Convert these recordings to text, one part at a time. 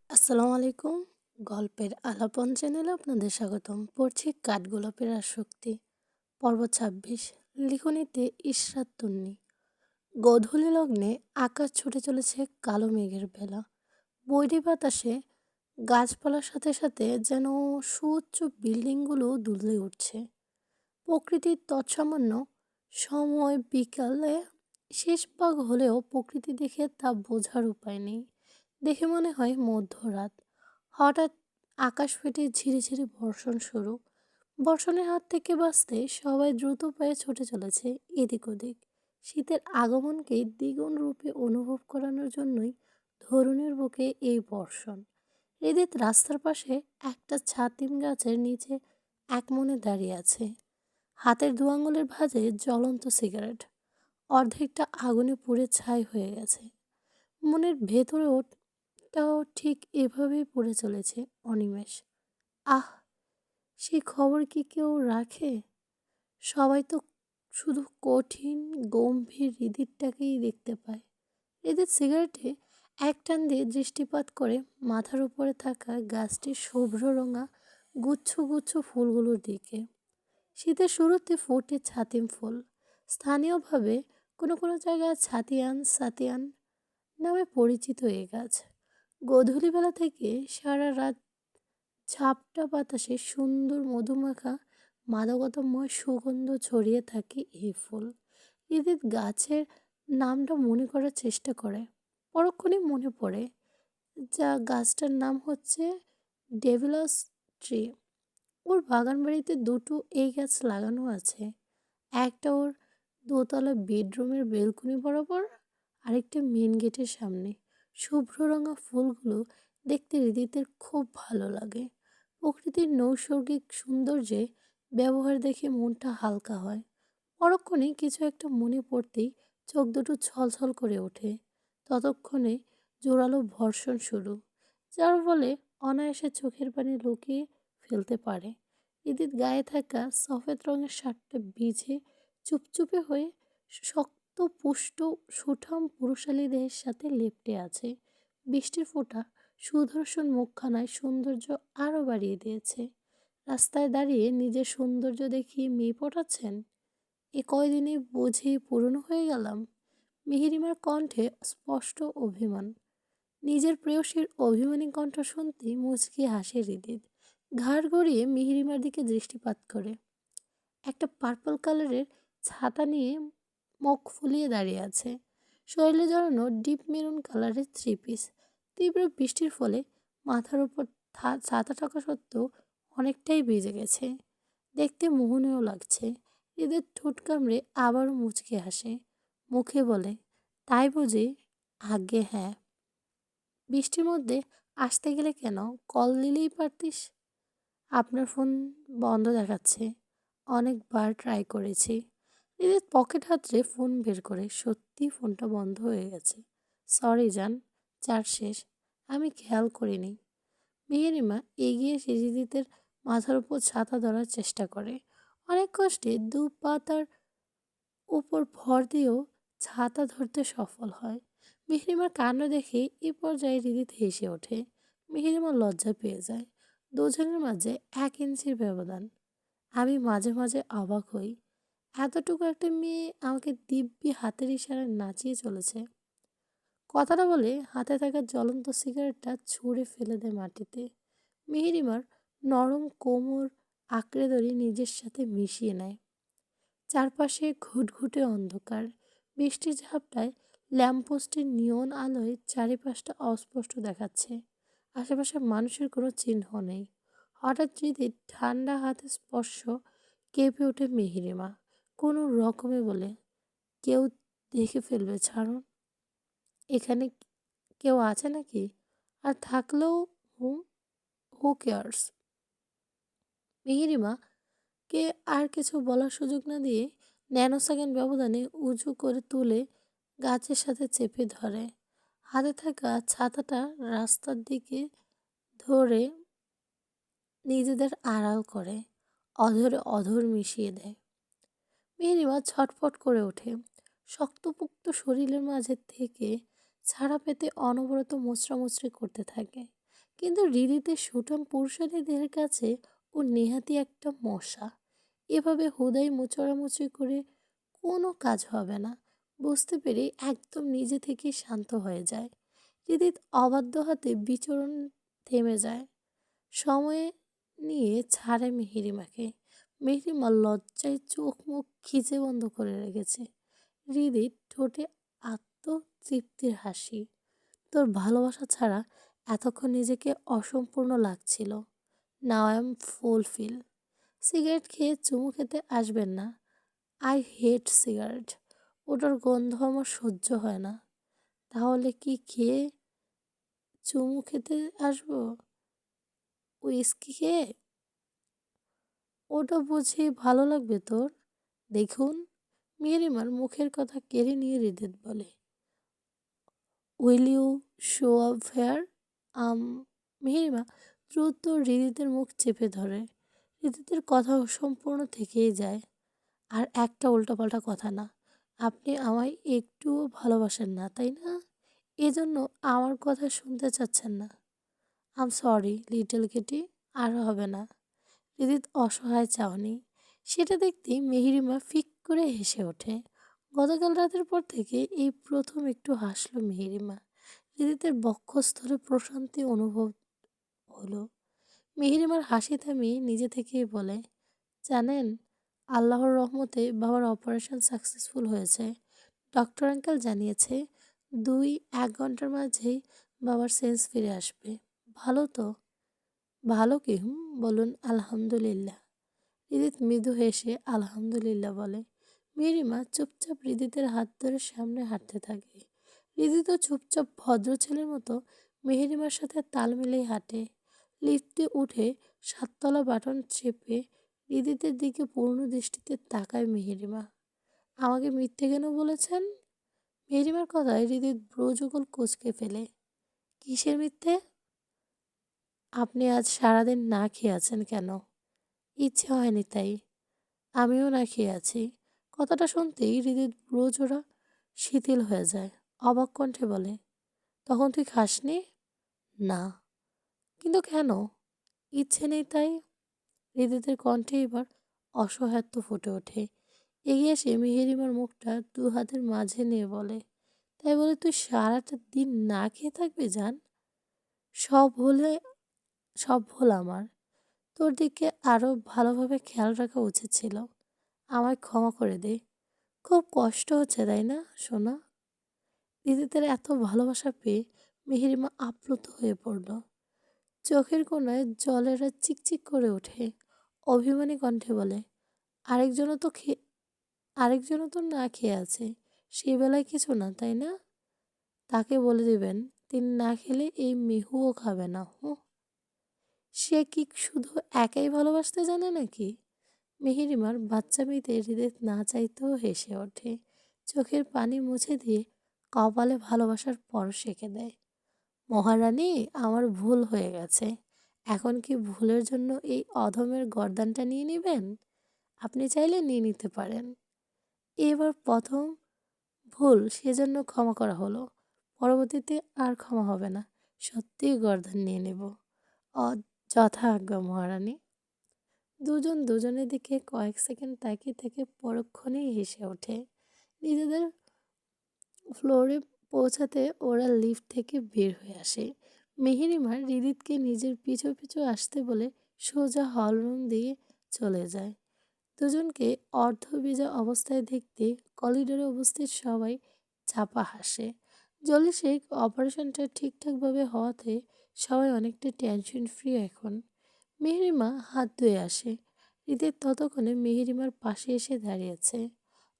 আসসালামু আলাইকুম। গল্পের আলাপন চ্যানেলে আপনাদের স্বাগতম। পড়ছি কাঠগোলাপের আসক্তি, পর্ব ২৬। লিখনীতে ইশরাত তুন্নি। গোধূলি লগ্নে আকাশ ছুটে চলেছে কালো মেঘের ভেলা। বৈরী বাতাসে গাছপালার সাথে সাথে যেন সুউচ্চ বিল্ডিংগুলো দুলে উঠছে। প্রকৃতির তৎসামান্য সময় বিকালে শেষ ভাগ হলেও প্রকৃতি দেখে তা বোঝার উপায় নেই। দেখে মনে হয় মধ্যরাত। হঠাৎ আকাশ ফেটে ঝিরিঝিরি বর্ষণ শুরু। বর্ষণের হাত থেকে বাঁচতে সবাই দ্রুত পায়ে ছুটে চলেছে এদিক ওদিক। শীতের আগমনকে দ্বিগুণ রূপে অনুভব করানোর জন্যই ধরুনের বুকে এই বর্ষণ। হৃদিত রাস্তার পাশে একটা ছাতিম গাছের নিচে একমনে দাঁড়িয়ে আছে। হাতের দু আঙুলের ভাঁজে জ্বলন্ত সিগারেট। অর্ধেকটা আগুনে পুড়ে ছাই হয়ে গেছে। মনের ভেতরেও ঠিক এভাবেই পড়ে চলেছে অনিমেষ। আহ, সেই খবর কি কেউ রাখে? সবাই তো শুধু কঠিন গম্ভীর হৃদিরটাকেই দেখতে পায়। হৃদির সিগারেটে এক টান দিয়ে দৃষ্টিপাত করে মাথার উপরে থাকা গাছটির শুভ্র রঙা গুচ্ছ গুচ্ছ ফুলগুলোর দিকে। শীতের শুরুতে ফোটে ছাতিম ফুল। স্থানীয়ভাবে কোনো কোনো জায়গায় ছাতিয়ান সাতিয়ান নামে পরিচিত এ গাছ। গোধূলিবেলা থেকে সারা রাত ঝাপটা বাতাসে সুন্দর মধুমাখা মাদকতাময় সুগন্ধ ছড়িয়ে থাকে এই ফুল। ঈদের গাছের নামটা মনে করার চেষ্টা করে, পরক্ষণেই মনে পড়ে গাছটার নাম হচ্ছে ডেভিলাস ট্রি। ওর বাগান বাড়িতে দুটো এই গাছ লাগানো আছে। একটা ওর দোতলা বেডরুমের বেলকনি বরাবর, আরেকটা মেন গেটের সামনে। শুভ্র রঙা ফুলগুলো দেখতে হৃদিতের খুব ভালো লাগে। প্রকৃতির নৈসর্গিক সৌন্দর্যে ব্যবহার দেখে মনটা হালকা হয়। পরক্ষণে কিছু একটা মনে পড়তেই চোখ দুটো ছলছল করে ওঠে। ততক্ষণে জোরালো বর্ষণ শুরু, যার ফলে অনায়াসে চোখের পানি লুকিয়ে ফেলতে পারে। ঈদের গায়ে থাকা সফেদ রঙের শার্টটা ভিজে চুপচুপে হয়ে শক্ত পুষ্ট সুঠাম পুরুষালী দেহের সাথে লেপ্টে আছে। বৃষ্টির ফোঁটা সুদর্শন মুখখানায় সৌন্দর্য আরও বাড়িয়ে দিয়েছে। রাস্তায় দাঁড়িয়ে নিজের সৌন্দর্য দেখিয়ে মেয়ে পটাচ্ছেন? এ কয়দিনে বুঝি পুরনো হয়ে গেলাম? মিহিরিমার কণ্ঠে স্পষ্ট অভিমান। নিজের প্রেয়সীর অভিমানী কণ্ঠ শুনতেই মুচকি হাসে হৃদিত। ঘাড় গড়িয়ে মিহিরিমার দিকে দৃষ্টিপাত করে। একটা পার্পল কালারের ছাতা নিয়ে মুখ ফুলিয়ে দাঁড়িয়ে আছে। শরীরে জড়ানো ডিপ মেরুন কালারের থ্রি পিস। তীব্র বৃষ্টির ফলে মাথার উপর ছাতা থাকা সত্ত্বেও অনেকটাই ভিজে গেছে। দেখতে মোহনীয় লাগছে। এদের ঠোঁট কামড়ে আবারও মুচকি হাসে। মুখে বলে, তাই বুঝি? আজ্ঞে হ্যাঁ। বৃষ্টির মধ্যে আসতে গেলে কেন? কল দিলেই পারতিস। আপনার ফোন বন্ধ দেখাচ্ছে। অনেকবার ট্রাই করেছি। নিজের পকেট হাতড়ে ফোন বের করে সত্যি ফোনটা বন্ধ হয়ে গেছে। সরি জান, চার্জ শেষ। আমি খেয়াল করিনি। মেহেরিমা এগিয়ে সিজিদিতের মাথার উপর ছাতা ধরার চেষ্টা করে। অনেক কষ্টে দু পা তার উপর ভর দিয়েও ছাতা ধরতে সফল হয়। মেহরিমার কাণ্ড দেখে এ পর্যায়ে হৃদিত হেসে ওঠে। মেহরিমা লজ্জা পেয়ে যায়। দুজনের মাঝে 1 ইঞ্চির ব্যবধান। আমি মাঝে মাঝে অবাক হই, এতটুকু একটা মেয়ে আমাকে দিব্যি হাতের ইশারায় নাচিয়ে চলেছে। কথাটা বলে হাতে থাকা জ্বলন্ত সিগারেটটা ছুঁড়ে ফেলে দেয় মাটিতে। মেহরিমার নরম কোমর আঁকড়ে ধরে নিজের সাথে মিশিয়ে নেয়। চারপাশে ঘুটঘুটে অন্ধকার। বৃষ্টির ঝাপটায় ল্যাম্পপোস্টের নিয়ন আলোয় চারিপাশটা অস্পষ্ট দেখাচ্ছে। আশেপাশে মানুষের কোনো চিহ্ন নেই। হঠাৎ যদি ঠান্ডা হাতে স্পর্শ কেঁপে ওঠে মেহেরিমা। কোনো রকমে বলে, কেউ দেখে ফেলবে, ছাড়ুন। এখানে কেউ আছে নাকি? আর থাকলেও হু হু কেয়ার্স। মেহেরিমা কে আর কিছু বলার সুযোগ না দিয়ে ন্যানো সেকেন্ড ব্যবধানে উঁচু করে তুলে গাছের সাথে চেপে ধরে। হাতে থাকা ছাতাটা রাস্তার দিকে ধরে নিজেদের আড়াল করে অধরে অধর মিশিয়ে দেয়। মেহেরিমা ছটফট করে ওঠে। শক্তপোক্ত শরীরের মাঝে থেকে ছাড়া পেতে অনবরত মোচড়ামুচড়ি করতে থাকে। কিন্তু হৃদিতে সুঠাম পুরুষালীদের কাছে ও নেহাতি একটা মশা। এভাবে হুদাই মোচড়ামুচি করে কোনো কাজ হবে না বুঝতে পেরে একদম নিজে থেকেই শান্ত হয়ে যায়। হৃদিত অবাধ্য হাতে বিচরণ থেমে যায়। সময় নিয়ে ছাড়ে মেহেরিমাকে। মেহেরিমা লজ্জায় চোখ মুখ খিচে বন্ধ করে রেখেছে। হৃদির ঠোঁটে আত্মতৃপ্তির হাসি। তোর ভালোবাসা ছাড়া এতক্ষণ নিজেকে অসম্পূর্ণ লাগছিল। Now I am fulfil. Cigarette খেয়ে চুমু খেতে আসবেন না। I hate cigarette. ওটার গন্ধ আমার সহ্য হয় না। তাহলে কি খেয়ে চুমু খেতে আসবো? উইস্কি খেয়ে? ওটা বুঝি ভালো লাগবে তোর? দেখুন, মেরিমার মুখের কথা কেড়ে নিয়ে হৃদিত বলে, will you show up fair? আম মেহেরিমা দ্রুত হৃদিতের মুখ চেপে ধরে। হৃদিতের কথা অসম্পূর্ণ থেকেই যায়। আর একটা উল্টোপাল্টা কথা না। আপনি আমায় একটুও ভালোবাসেন না, তাই না? এজন্য আমার কথা শুনতে চাচ্ছেন না। আম সরি লিটল কিটি। আর হবে না। হৃদিত অসহায় চাহনি সেটা দেখতেই মেহেরিমা ফিক করে হেসে ওঠে। গতকাল রাতের পর থেকে এই প্রথম একটু হাসল মেহেরিমা। হৃদিতের বক্ষস্থলে প্রশান্তি অনুভব হলো। মেহেরিমার হাসি থামিয়ে নিজে থেকেই বলে, জানেন, আল্লাহর রহমতে বাবার অপারেশন সাকসেসফুল হয়েছে। ডক্টর আঙ্কেল জানিয়েছে 1 ঘন্টার মাঝেই বাবার সেন্স ফিরে আসবে। ভালো তো? ভালো কি বলুন আলহামদুলিল্লাহ। হৃদিত মৃদু হেসে আলহামদুলিল্লাহ বলে। মেরিমা চুপচাপ হৃদিতের হাত ধরে সামনে হাঁটতে থাকে। হৃদিতও চুপচাপ ভদ্র ছেলের মতো মেহেরিমার সাথে তাল মিলিয়ে হাঁটে। লিফটে উঠে 7তলা বাটন চেপে হৃদিতের দিকে পূর্ণ দৃষ্টিতে তাকায় মেহেরিমা। আমাকে মিথ্যে কেন বলেছেন? মেহেরিমার কথায় হৃদিত ব্রোযুগল কুঁচকে ফেলে। কিসের মিথ্যে? আপনি আজ সারাদিন না খেয়ে আছেন কেন? ইচ্ছে হয়নি তাই। আমিও না খেয়ে আছি। কথাটা শুনতেই হৃদিত ব্রোজোড়া শিথিল হয়ে যায়। অবাক কণ্ঠে বলে, তখন তুই খাসনি? না। কিন্তু কেন? ইচ্ছে নেই তাই। হৃদিতের কণ্ঠে এবার অসহায়ত্ব ফুটে ওঠে। এগিয়ে এসে মেহেরিমার মুখটা 2 হাতের মাঝে নিয়ে বলে, তাই বলে তুই সারাটা দিন না খেয়ে থাকবি জান? সব হলে সব ভুল আমার। তোর দিকে আরও ভালোভাবে খেয়াল রাখা উচিত ছিল। আমায় ক্ষমা করে দে। খুব কষ্ট হচ্ছে তাই না সোনা? দিদিদের এত ভালোবাসা পেয়ে মেহেরিমা আপ্লুত হয়ে পড়ল। চোখের কোণায় জলেরা চিকচিক করে ওঠে। অভিমানী কণ্ঠে বলে, আরেকজনও তো খেয়ে আরেকজনও তো না খেয়ে আছে। সেই বেলায় কিছু না তাই না? তাকে বলে দিবেন তিনি না খেলে এই মিহুও খাবে না। সে কি শুধু একাই ভালোবাসতে জানে নাকি? মেহেরিমার বাচ্চা মেয়েদের হৃদয় না চাইতেও হেসে ওঠে। চোখের পানি মুছে দিয়ে কপালে ভালোবাসার পরশ এঁকে দেয়। মহারানী, আমার ভুল হয়ে গেছে। এখন কি ভুলের জন্য এই অধমের গর্দানটা নিয়ে নেবেন? আপনি চাইলে নিয়ে নিতে পারেন। এবার প্রথম ভুল সেজন্য ক্ষমা করা হলো। পরবর্তীতে আর ক্ষমা হবে না। সত্যিই গর্দান নিয়ে নেব। যথা আজ্ঞা মহারানী। দুজন দুজনের দিকে কয়েক সেকেন্ড তাকিয়ে থেকে পরক্ষণেই হেসে ওঠে। নিজেদের ফ্লোরে পৌঁছাতে ওরা লিফট থেকে বের হয়ে আসে। মেহেরিমা হৃদিতকে নিজের পিছু পিছু আসতে বলে সোজা হলরুম দিয়ে চলে যায়। দুজনকে অর্ধভেজা অবস্থায় দেখতে করিডোরে উপস্থিত সবাই চাপা হাসে। জলি শেখ অপারেশনটা ঠিকঠাকভাবে হওয়াতে সবাই অনেকটা টেনশন ফ্রি এখন। মেহেরিমা হাত ধুয়ে আসে। হৃদিত ততক্ষণে মেহেরিমার পাশে এসে দাঁড়িয়েছে।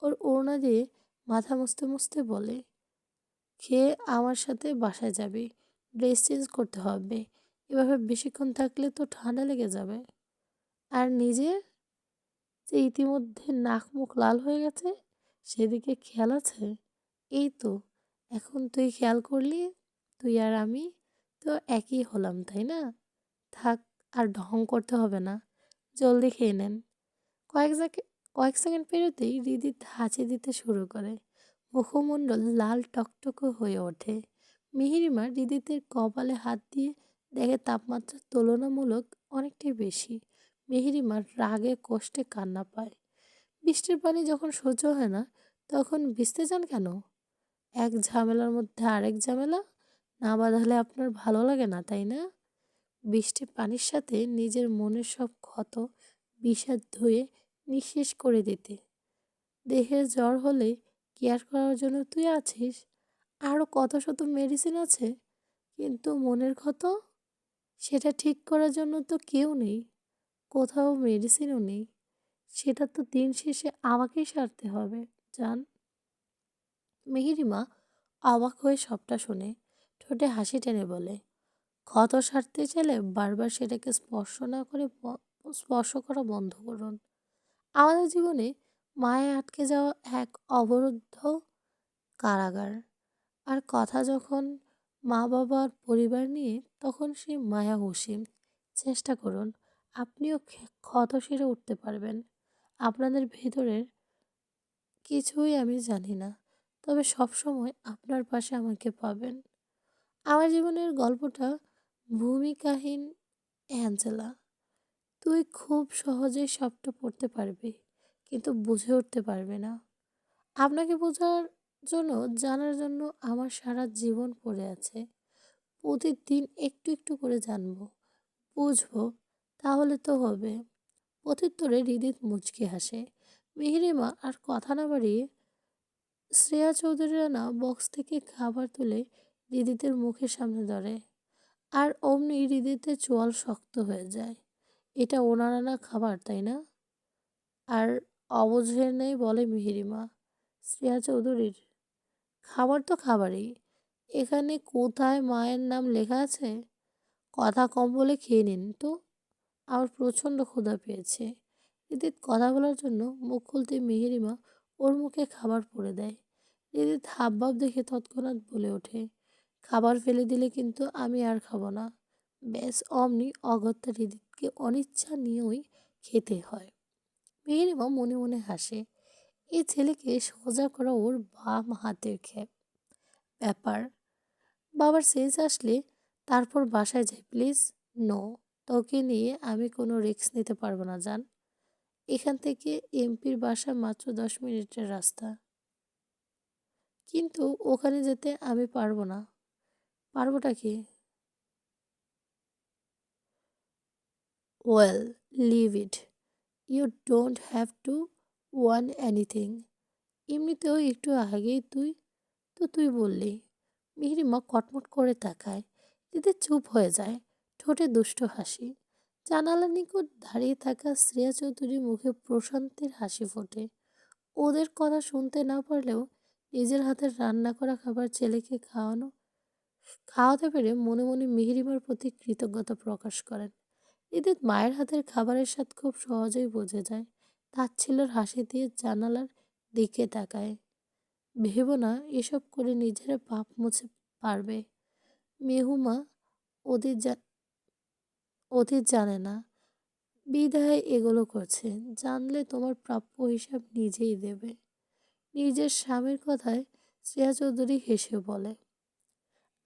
ওর ওড়না দিয়ে মাথা মুছতে মুছতে বলে, খেয়ে আমার সাথে বাসায় যাবি। ড্রেস চেঞ্জ করতে হবে। এভাবে বেশিক্ষণ থাকলে তো ঠান্ডা লেগে যাবে। আর নিজে যে ইতিমধ্যে নাক মুখ লাল হয়ে গেছে সেদিকে খেয়াল আছে? এই তো এখন তুই খেয়াল করলি। তুই আর আমি তো একই হলাম তাই না? থাক, আর ঢং করতে হবে না। জলদি খেয়ে নেন। কয়েক সেকেন্ড কয়েক সেকেন্ড পেরোতেই হৃদিত হাঁচি দিতে শুরু করে। মুখমণ্ডল লাল টকটকে হয়ে ওঠে। মেহেরিমা হৃদিতের কপালে হাত দিয়ে দেখে তাপমাত্রা তুলনামূলক অনেকটাই বেশি। মেহেরিমার রাগে কষ্টে কান্না পায়। বৃষ্টির পানি যখন সহ্য হয় না, তখন ভিজতে যান কেন? এক ঝামেলার মধ্যে আরেক ঝামেলা না বাঁধালে আপনার ভালো লাগে না, তাই না? বৃষ্টির পানির সাথে নিজের মনের সব ক্ষত বিষাদ ধুয়ে নিঃশেষ করে দিতে। দেহের জ্বর হলে কেয়ার করার জন্য তুই আছিস, আরও কত শত মেডিসিন আছে, কিন্তু মনের ক্ষত, সেটা ঠিক করার জন্য তো কেউ নেই, কোথাও মেডিসিনও নেই। সেটা তো দিন শেষে আমাকেই সারতে হবে। জান। মেহেরিমা অবাক হয়ে সবটা শুনে ঠোঁটে হাসি টেনে বলে, ক্ষত সারতে চাইলে বারবার সেটাকে স্পর্শ করা বন্ধ করুন। আমাদের জীবনে মায়ে আটকে যাওয়া এক অবরুদ্ধ কারাগার। আর কথা যখন মা বাবার পরিবার নিয়ে, তখন সেই মায়া অসীম। চেষ্টা করুন, আপনিও ক্ষত সেরে উঠতে পারবেন। আপনাদের ভেতরের কিছুই আমি জানি না, তবে সবসময় আপনার পাশে আমাকে পাবেন। আমার জীবনের গল্পটা ভূমিকাহীন অ্যাঞ্জেলা। তুই খুব সহজেই সবটা পড়তে পারবি, কিন্তু বুঝে উঠতে পারবি না। আপনাকে বোঝার জন্য, জানার জন্য আমার সারা জীবন পড়ে আছে। প্রতিদিন একটু একটু করে জানবো, বুঝবো, তাহলে তো হবে। প্রত্যুত্তরে হৃদিত মুচকি হাসে। মেহেরিমা আর কথা না বাড়িয়ে শ্রেয়া চৌধুরী রানা বক্স থেকে খাবার তুলে হৃদিতের মুখের সামনে ধরে। আর অমনি হৃদিতের চোয়াল শক্ত হয়ে যায়। এটা ওনার আনা খাবার, তাই না? আর অবধারণেই বলে মেহেরিমা, শ্রেয়া চৌধুরীর খাবার তো খাবারই, এখানে কোথায় মায়ের নাম লেখা আছে? কথা কম বলে খেয়ে নিন তো, আমার প্রচণ্ড ক্ষুধা পেয়েছে। রিদিত কথা বলার জন্য মুখ খুলতে মেহেরিমা ওর মুখে খাবার পড়ে দেয়। রিদিত হাবভাব দেখে তৎক্ষণাৎ বলে ওঠে, খাবার ফেলে দিলে কিন্তু আমি আর খাবো না। ব্যাস অমনি অগত্যা রিদিতকে অনিচ্ছা নিয়েই খেতে হয়। মেহেরিমা মনে মনে হাসে। এই ছেলেকে সোজা করা ওর বাম হাতের ব্যাপার। বাবার সেন্স আসলে তারপর বাসায় যাই প্লিজ। নো, তোকে নিয়ে আমি কোনো রিস্ক নিতে পারবো না, জান। এখান থেকে এমপির বাসা মাত্র 10 মিনিটের রাস্তা, কিন্তু ওখানে যেতে আমি পারবো না। পারবোটা কি? Well, leave it. You don't have to want anything. এমনিতেও একটু আগেই তুই বললি। মিহিরিমা কটমট করে তাকায়। দিদি চুপ হয়ে যায়, ঠোঁটে দুষ্ট হাসি। জানালার নিকট দাঁড়িয়ে থাকা শ্রেয়া চৌধুরীর মুখে প্রশান্তির হাসি ফোটে। ওদের কথা শুনতে না পারলেও নিজের হাতের রান্না করা খাবার ছেলেকে খাওয়াতে পেরে মনে মনে মিহিরিমার প্রতি কৃতজ্ঞতা প্রকাশ করেন। এদের মায়ের হাতের খাবারের স্বাদ খুব সহজেই বোঝা যায়। তাচ্ছিল্যের হাসি দিয়ে জানালার দিকে তাকায়। ভেবো না এসব করে নিজেরা পাপ মুছে পারবে। মেহুমা ওদের ওদের জানে না, বিধায় এগুলো করছে। জানলে তোমার প্রাপ্য হিসাব নিজেই দেবে। নিজের স্বামীর কথায় শ্রেয়া চৌধুরী হেসে বলে,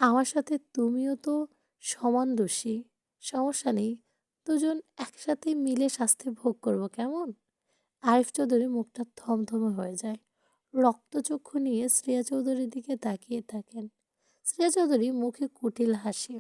আমার সাথে তুমিও তো সমান দোষী। সমস্যা নেই, দুজন একসাথে মিলে শাস্তি ভোগ করবো, কেমন? আরিফ চৌধুরী মুখটা থমথমে হয়ে যায়। রক্তচক্ষু নিয়ে শ্রেয়া চৌধুরীর দিকে তাকিয়ে থাকেন। শ্রেয়া চৌধুরী মুখে কুটিল হাসি।